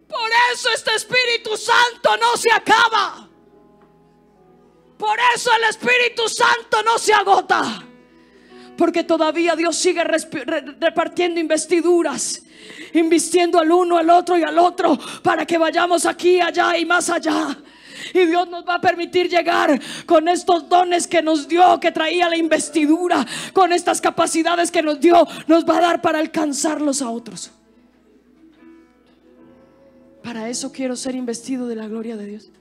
Por eso este Espíritu Santo no se acaba. Por eso el Espíritu Santo no se agota. Porque todavía Dios sigue repartiendo investiduras, invistiendo al uno, al otro y al otro, para que vayamos aquí, allá y más allá. Y Dios nos va a permitir llegar con estos dones que nos dio, que traía la investidura, con estas capacidades que nos dio, nos va a dar para alcanzarlos a otros. Para eso quiero ser investido de la gloria de Dios.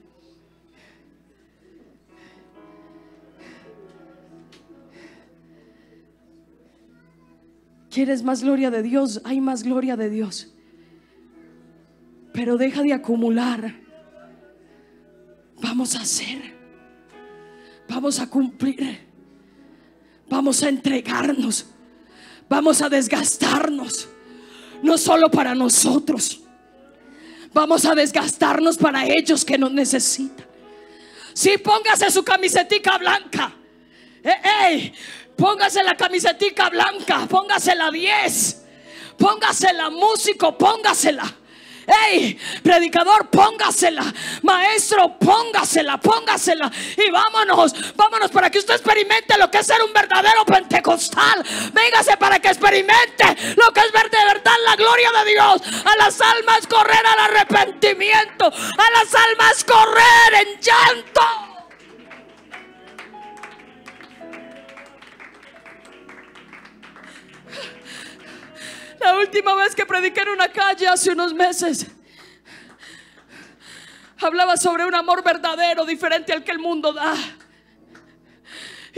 ¿Quieres más gloria de Dios? Hay más gloria de Dios. Pero deja de acumular. Vamos a hacer. Vamos a cumplir. Vamos a entregarnos. Vamos a desgastarnos. No solo para nosotros. Vamos a desgastarnos para ellos que nos necesitan. Sí, póngase su camisetica blanca. Póngase la camisetica blanca. Póngasela 10. Póngasela músico. Póngasela. Predicador, póngasela. Maestro, póngasela. Y vámonos para que usted experimente lo que es ser un verdadero pentecostal. Véngase para que experimente lo que es ver de verdad la gloria de Dios. A las almas correr al arrepentimiento. A las almas correr en llanto. La última vez que prediqué en una calle hace unos meses, hablaba sobre un amor verdadero, diferente al que el mundo da.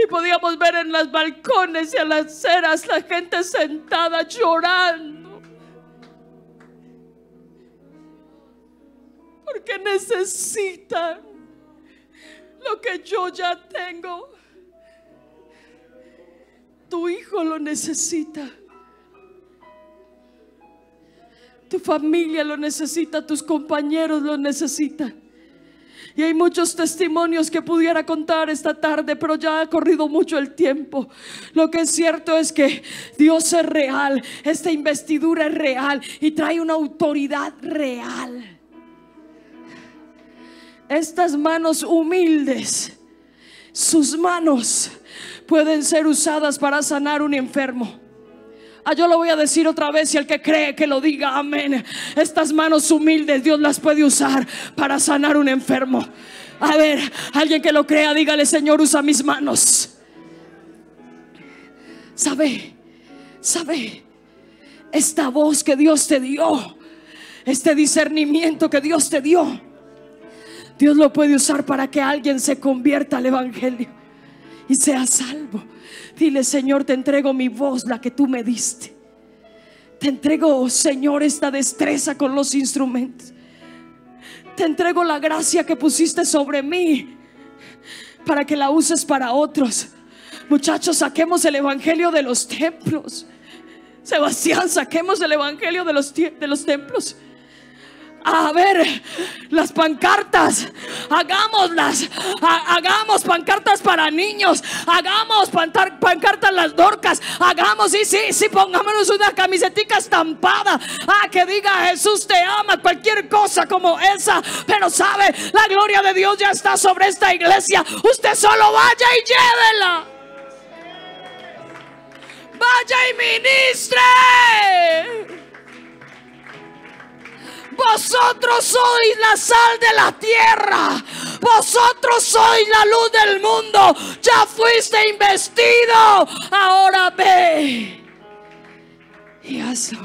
Y podíamos ver en los balcones y en las aceras la gente sentada llorando, porque necesitan lo que yo ya tengo. Tu hijo lo necesita. Tu familia lo necesita, tus compañeros lo necesitan. Y hay muchos testimonios que pudiera contar esta tarde, pero ya ha corrido mucho el tiempo. Lo que es cierto es que Dios es real. Esta investidura es real y trae una autoridad real. Estas manos humildes, sus manos pueden ser usadas para sanar un enfermo. Yo lo voy a decir otra vez, y el que cree que lo diga, amén. Estas manos humildes Dios las puede usar para sanar un enfermo. A ver, alguien que lo crea, dígale: Señor, usa mis manos. ¿Sabe? Esta voz que Dios te dio, este discernimiento que Dios te dio, Dios lo puede usar para que alguien se convierta al evangelio y sea salvo. Dile: Señor, te entrego mi voz, la que tú me diste. Te entrego, Señor, esta destreza con los instrumentos. Te entrego la gracia que pusiste sobre mí para que la uses para otros. Muchachos, saquemos el evangelio de los templos. Sebastián, saquemos el evangelio de los templos. A ver, las pancartas, hagámoslas. Hagamos pancartas para niños. Hagamos pancartas las Dorcas. Hagamos, sí, pongámonos una camisetica estampada, que diga: Jesús te ama, cualquier cosa como esa. Pero sabe, la gloria de Dios ya está sobre esta iglesia. Usted solo vaya y llévela. Vaya y ministre. Vosotros sois la sal de la tierra. Vosotros sois la luz del mundo. Ya fuiste investido. Ahora ve y hazlo.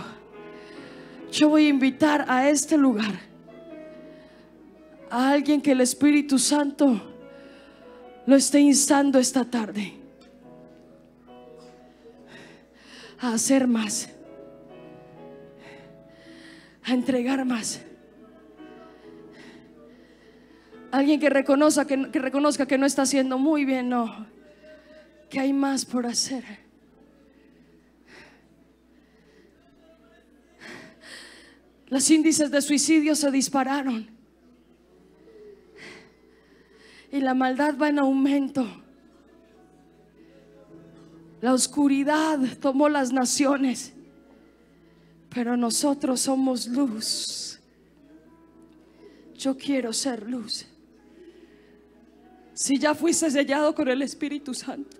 Yo voy a invitar a este lugar a alguien que el Espíritu Santo lo esté instando esta tarde a hacer más, a entregar más. Alguien que reconozca que no está haciendo muy bien, no, que hay más por hacer. Los índices de suicidio se dispararon y la maldad va en aumento. La oscuridad tomó las naciones, pero nosotros somos luz. Yo quiero ser luz. Si ya fuiste sellado con el Espíritu Santo,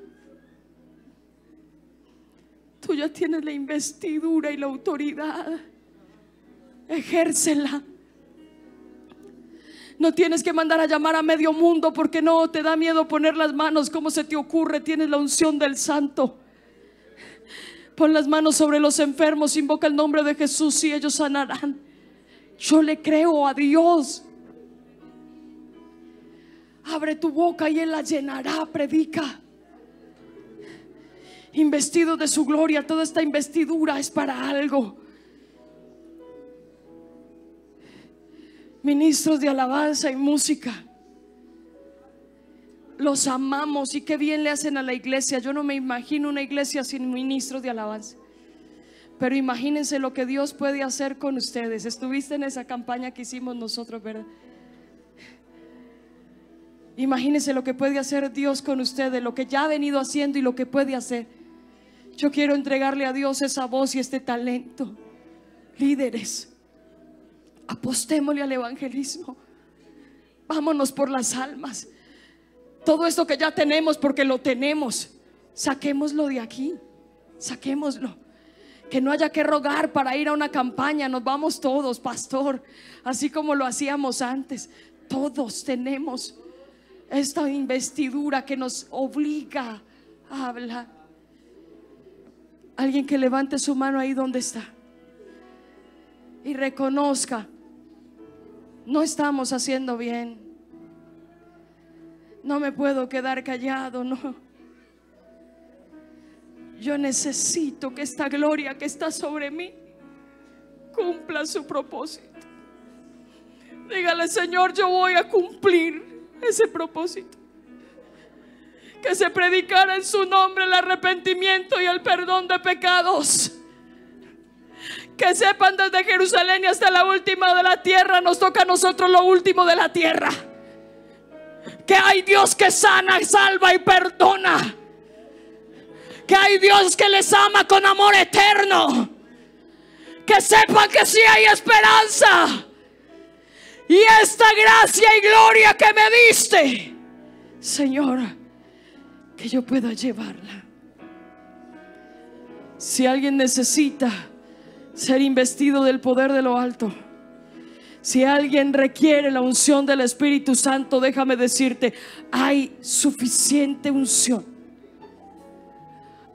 tú ya tienes la investidura y la autoridad. Ejércela. No tienes que mandar a llamar a medio mundo porque no te da miedo poner las manos. ¿Cómo se te ocurre? Tienes la unción del Santo. Pon las manos sobre los enfermos, invoca el nombre de Jesús y ellos sanarán. Yo le creo a Dios. Abre tu boca y Él la llenará. Predica. Investido de su gloria. Toda esta investidura es para algo. Ministros de alabanza y música, los amamos y qué bien le hacen a la iglesia. Yo no me imagino una iglesia sin ministros de alabanza, pero imagínense lo que Dios puede hacer con ustedes. Estuviste en esa campaña que hicimos nosotros, ¿verdad? Imagínense lo que puede hacer Dios con ustedes, lo que ya ha venido haciendo y lo que puede hacer. Yo quiero entregarle a Dios esa voz y este talento. Líderes, apostémosle al evangelismo. Vámonos por las almas. Todo esto que ya tenemos, porque lo tenemos, saquémoslo de aquí. Saquémoslo. Que no haya que rogar para ir a una campaña. Nos vamos todos, pastor, así como lo hacíamos antes. Todos tenemos esta investidura que nos obliga a hablar. Alguien que levante su mano ahí donde está y reconozca: no estamos haciendo bien. No me puedo quedar callado, no. Yo necesito que esta gloria que está sobre mí cumpla su propósito. Dígale: Señor, yo voy a cumplir ese propósito. Que se predicara en su nombre el arrepentimiento y el perdón de pecados. Que sepan desde Jerusalén y hasta la última de la tierra. Nos toca a nosotros lo último de la tierra. Que hay Dios que sana, salva y perdona. Que hay Dios que les ama con amor eterno. Que sepan que sí hay esperanza. Y esta gracia y gloria que me diste, Señor, que yo pueda llevarla. Si alguien necesita ser investido del poder de lo alto, si alguien requiere la unción del Espíritu Santo, déjame decirte: hay suficiente unción,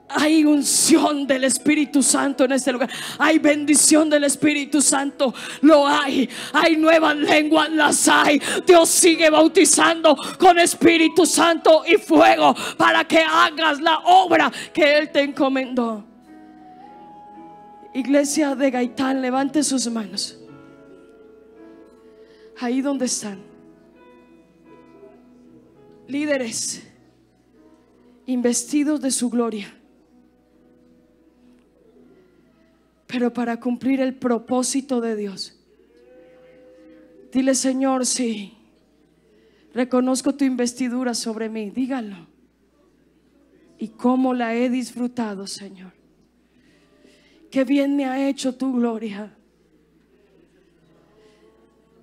Hay unción del Espíritu Santo en este lugar. Hay bendición del Espíritu Santo. Lo hay. Hay nuevas lenguas, las hay. Dios sigue bautizando con Espíritu Santo y fuego para que hagas la obra que Él te encomendó. Iglesia de Gaitán, levante sus manos. Ahí donde están. Líderes investidos de su gloria, pero para cumplir el propósito de Dios. Dile: Señor, sí, reconozco tu investidura sobre mí. Dígalo. Y cómo la he disfrutado, Señor. Qué bien me ha hecho tu gloria.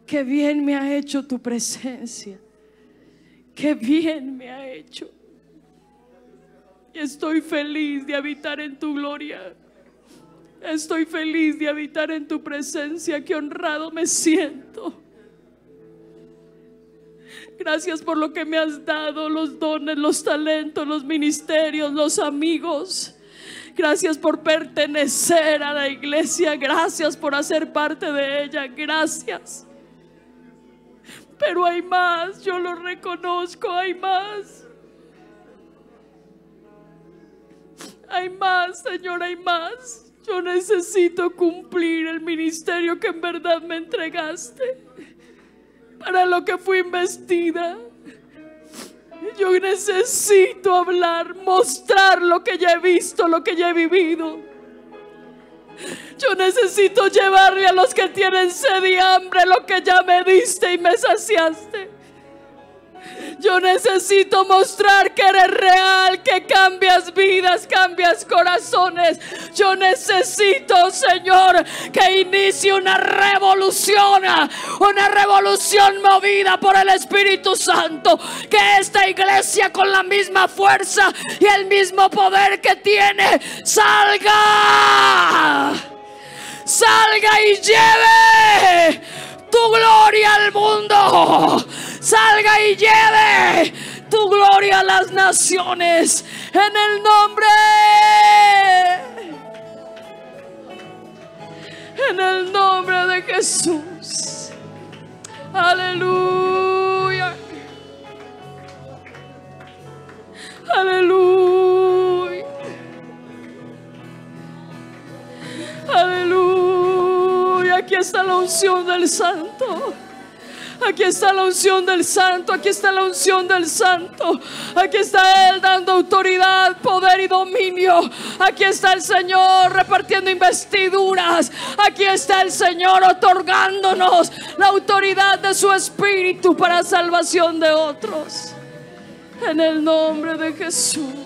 Qué bien me ha hecho tu presencia. Qué bien me ha hecho. Y estoy feliz de habitar en tu gloria. Estoy feliz de habitar en tu presencia. Qué honrado me siento. Gracias por lo que me has dado, los dones, los talentos, los ministerios, los amigos. Gracias por pertenecer a la iglesia. Gracias por hacer parte de ella. Gracias. Pero hay más, yo lo reconozco, hay más. Hay más, Señor, hay más. Yo necesito cumplir el ministerio que en verdad me entregaste, para lo que fui investida. Yo necesito hablar, mostrar lo que ya he visto, lo que ya he vivido. Yo necesito llevarle a los que tienen sed y hambre lo que ya me diste y me saciaste. Yo necesito mostrar que eres real, que cambias vidas, cambias corazones. Yo necesito, Señor, que inicie una revolución movida por el Espíritu Santo. Que esta iglesia, con la misma fuerza y el mismo poder que tiene, salga y lleve tu gloria al mundo. Salga y lleve tu gloria a las naciones, en el nombre de Jesús. Aleluya. Aleluya. Aleluya. Aquí está la unción del Santo. Aquí está la unción del Santo. Aquí está la unción del Santo. Aquí está Él dando autoridad, poder y dominio. Aquí está el Señor repartiendo investiduras. Aquí está el Señor otorgándonos la autoridad de su Espíritu para salvación de otros. En el nombre de Jesús.